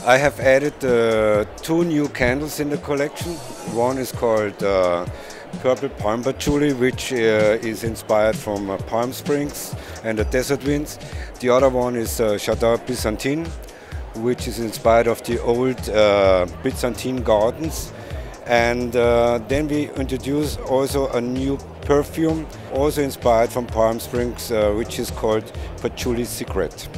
I have added two new candles in the collection. One is called Purple Palm Patchouli, which is inspired from Palm Springs and the desert winds. The other one is Jardin Byzantine, which is inspired of the old Byzantine gardens. And then we introduce also a new perfume, also inspired from Palm Springs, which is called Patchouli Secret.